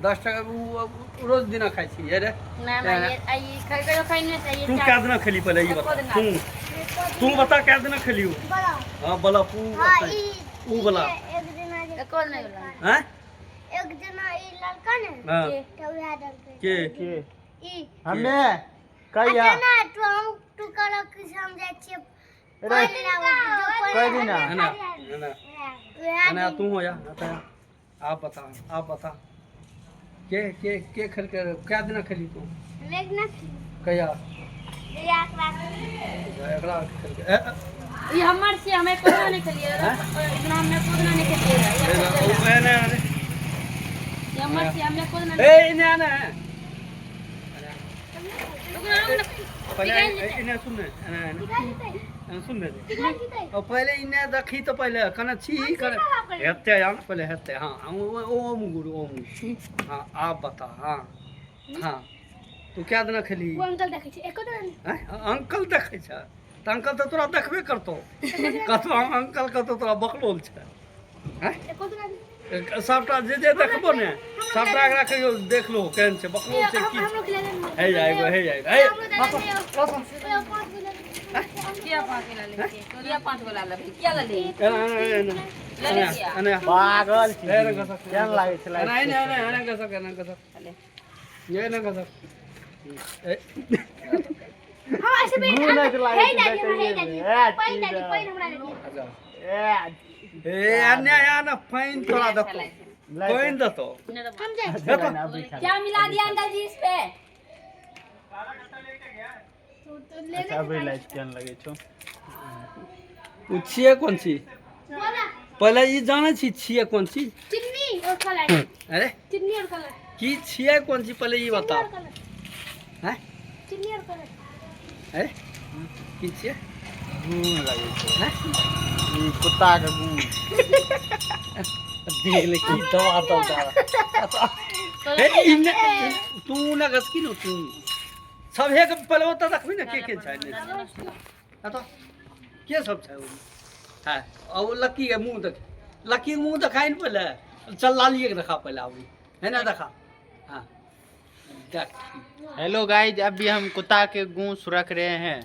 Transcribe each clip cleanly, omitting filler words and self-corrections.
10 টাকা रोज दिन खाई छी रे ना ना ये आई कहियो खाई नहीं चाहिए तू क्या दिन खेली पहले ये बता तू बता क्या दिन खेली हो हां बोला पू ऊ बोला एक दिन कौन नहीं बोला हैं एक जना ई लड़का ने हां तो वह डर के ई हमे कहिया ना तू करो कि समझै छी कह दी ना ना तू हो जा आप बता के खेल के क्या दिन खेली तू लेकिन कहिया एकरा खेल के ये हमर से हमें कोना नहीं खेलिए इतना हमने कोना नहीं खेलिए ये हमर से हमने कोना ए इने आना पहले इने सुन सुन दे और पहले इने देखी तो पहले कना छी कर हेते जान पहले हेते हां ओ मुगुरु हां आप बता हां हां तू क्या दिन खेली वो अंकल देखे छी एको दिन अंकल देखे छ त अंकल तो तोरा देखबे करतो कतो अंकल कतो तोरा बकलोल छ हैं एको दिन सबटा जे देखबो ने सबटा एकरा कहियो देख लो केहन छै बकलोल छै की हे जाएगो हे जाएगो हे क्या 5 किलो ले क्या 5 किलो ले क्या ले पागल छी हे रंग सक केन लागे छला नहीं रंग सक ये रंग सक हां ऐसे भी मुंह नहीं लागे हे दादी पैन हमरा ले ए अन्याय ना फाइन तोरा दतो फाइन दतो समझे क्या क्या मिला दिया अंकल जी इस पे अच्छा अभी लाइट केन लगे छो छिए कौन सी बोला पहले ये जाने छिए कौन सी चिन्नी और कलर अरे चिन्नी और कलर की छिए कौन सी पहले ये बता हैं चिन्नी और कलर अरे की छिए गून लगे छो हैं ई कुत्ता के गून देख ले की दवा तो ए इने तू ना गसकी नो तू सब एक पहले होता देखबी ना के छै ने तो के सब छै वो हां और लकी के मुंह देख लकी मुंह दिखाई न पहले चल लालिए के दिखा पहले आबू है ना दिखा हां देख हेलो गाइज अभी हम कुत्ता के गूं सुरख रहे हैं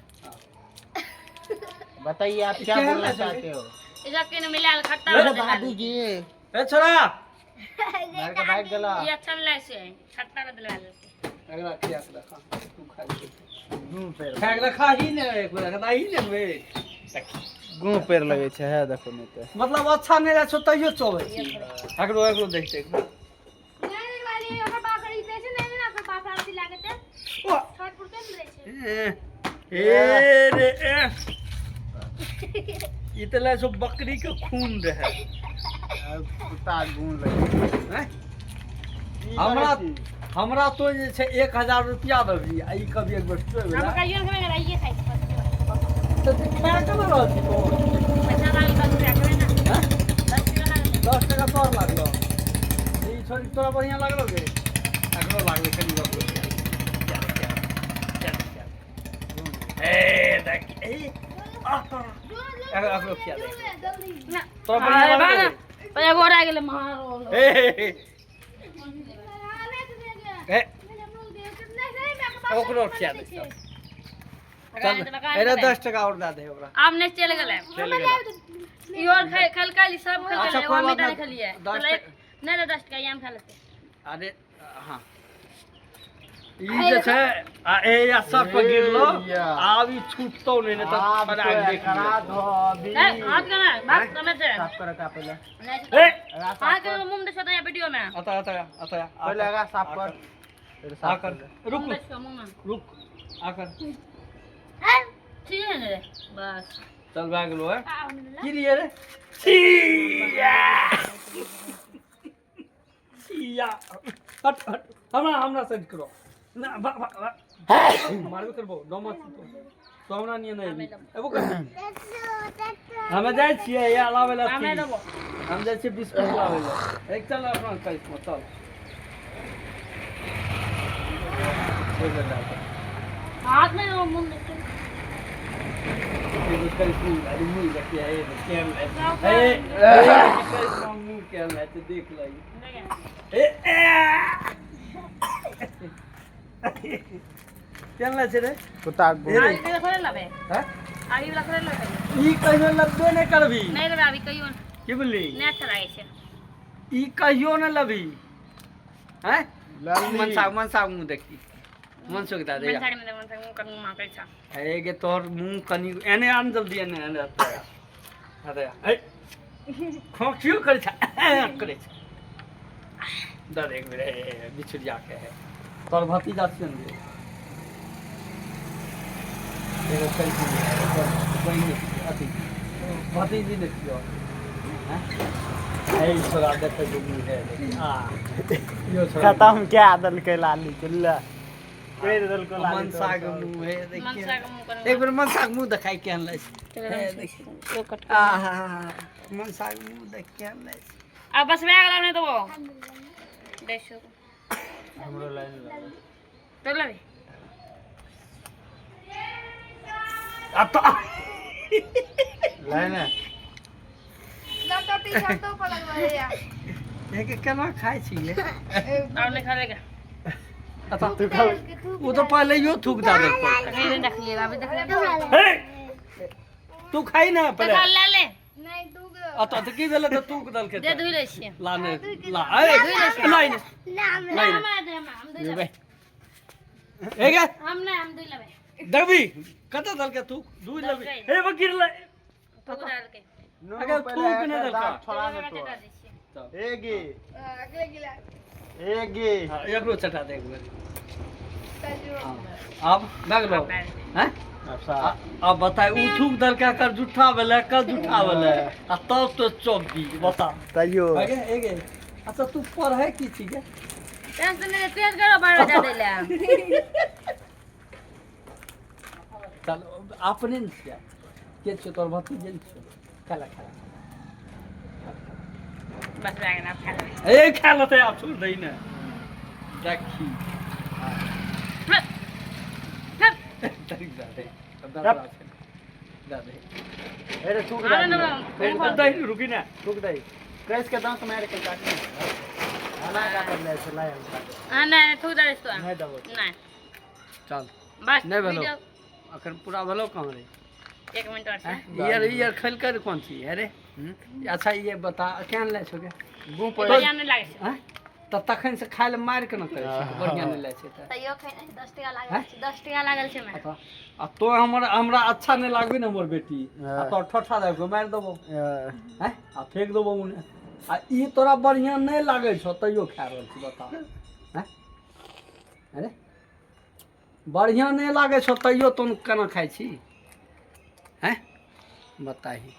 बताइए आप क्या बोलना चाहते हो इधर के ने मिला खट्टा दादी जी ए छोरा मार के भाग गेला ये अच्छा मिला से खट्टा बदलवा ले अगला खिया के दिखा तू खा गूं पेड़ खाक रखा ही ने एक बार रखा ही ने बे गूं पेड़ लगे छे है देखो नहीं तो मतलब अच्छा नहीं रह छो तइयो चोबे छी एकरो देखते नहीं वाली ओकर बाकरी पे से नहीं ना ओकर बापा से लागते छठ पुर के रहे छे ए रे ए इतला सो बकरी के खून रहे कुत्ता गूं लगे हैं हमरा तो जे छै 1000 रुपया देबी आ ई कभी एक बेर तो हम कहियो में रहिए खाई तो क्या कर रहा छी तो पैसा वाली बात क्या करे ना हैं 10 किलो ना 10 टका तोर लागलो ई छोरी तोरा बढ़िया लागलो गे एकरो लागले कनी बात ए देख ए एकरो किया देख तोरा बढ़िया लागलो पहले गोर आ गेले मारो ए ए ओकरो किया देख चल अरे 10 टका और दे दे ओकरा आम ने चल गेले चल गेला ई और खलकाली सब खा अच्छा, गेले कोई हम बात नहीं नहीं। खलिए 10 नहीं 10 टका याम खा लेते अरे हां ई जे छै आ ए या सब पे गिरलो आब ई छूटतो नहीं ने त बड़ा देख करा दो अभी हाथ करना बात समझ से साफ कर का पहले ए हां के मुंह दे सदा वीडियो में आता पहले लगा साफ कर फिर साफ आकर कर रुक मुंह दे मुंह में रुक आकर हैं ठीक है रे बस चल भाग गेलो है आ होने दे की लिए रे या हट हमरा सेट करो ना मारबे करबो नमस तो हमरा निये नहीं एबो कर हमें जाय छियै या लावे ला हमें देबो हम जाय छियै बिस्कुट लावे ला एक चल अपना काइस मत चल हाथ में मुंह दे बिस्कुट फूल अरे मुंह रखिए है कैम है ए मुंह कैम है तो देख लाई ए केन लै छै रे कुत्ता के ए गूँ रे आगे के थोड़े लबे हैं आगे वाला थोड़े लबे ई कहियो लबे नहीं करबी नहीं लबे अभी कहियो की बोलली नहीं अच्छा लागे छे ई कहियो न लबी हैं लल्ली। मनसा मुंह देखी मनसुख दा दे मन से मुंह कनु मां करै छ ए गे तोहर मुंह कनी एने आन जल्दी एने एने अरे ए खोखियो करे छ करे छ दर एक बेर बिछुरिया के है तोर भतीजा छियन गे एगो कहि बहिन अथी भतीजी ने छियो हैं ए छोरा देखे गुमी है आ यो छोरा खत्म क्या दल के लाली चुल्ला कोई दल को लाली मनसा के मुंह है मन देखिए से मुंह कनु एक बेर मनसा के मुंह दिखाई केहन लै छै तो कट आहा मनसा के मुंह देख केहन लै छै अब बस बैग लाने तो वो देखो हमरो लाइन तो लबे आ तो लाइन है तो टी-शर्ट तो पर लगवा या एक केना खाइ छी ले और नहीं खाएगा अता तू खा वो तो पहले यो थूक दा दे नहीं देख लिएगा अभी देख ले हे तू खाई ना तो पहले खा ले ले नहीं तू अता तो की भेले तो तू दल के दे धुई ले छिए लाने ला ए नहीं नहीं हम धुई लेबे ए गे हम नहीं हम धुई लेबे दबी कत दल के तू दूध लबी ए बकीर ले तो डाल के अगर थूक न दल का छोड़ा ने चटा तो दीजिए एगी अगले गिलास एगी हां एकरो चटा दे एक बेर अब बैग लो हैं अब बताए उ थूक दल के कर जुठा भेले का जुठा भेले आ तब तो चौकी बता तैयो आगे एगे अच्छा तू पढ़े की छी गे टेंशन नहीं तेज करो 12 बजा दे ले चल अपने न छिया के छ तोर भतीजे न छ खाला खाला बस बैग ना खा ले ए खा लेते आप छोड़ दई ना देखी तरीक दा दे दा दे अरे तू फिर दई रुकी ना टूक दई कैस के दांत मार के काट खाना काट ले से लाय हां नहीं तू दे इसको नहीं दबो नहीं चल बस नहीं भेलो वीडियो अखन पूरा भेलो कहां रे 1 मिनट और से यार खेल कर कौन सी है रे अच्छा ये बता केहन ले छोके गूं तो पर जाने लागे छै हैं त तखन से खाय ले मार के न करे छै बढ़िया नहीं ले छै त तैयो खाइ 10 टका लागल छै 10 टका लागल छै मैं आ तो हमरा अच्छा नहीं लागबे न हमर बेटी आ तो ठठा दे के मार देबो हैं आ फेंक देबो उने आ ई तोरा बढ़िया नहीं लागे छौ तैयो खा रहल छी बता हैं अरे बढ़िया नहीं लागे छौ तैयो तुम केना खाइ छी हैं बताही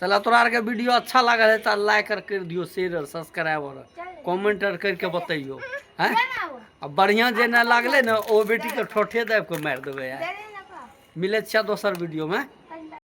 चला तोरा आर के वीडियो अच्छा लगा है तो लाइक कर दियो शेयर और सब्सक्राइब और कमेंट और करके बताइयो हैं अब बढ़िया जे ना लागले ना ओ बेटी के ठोठे दे के मार देबे यार मिले छ दोसर वीडियो में।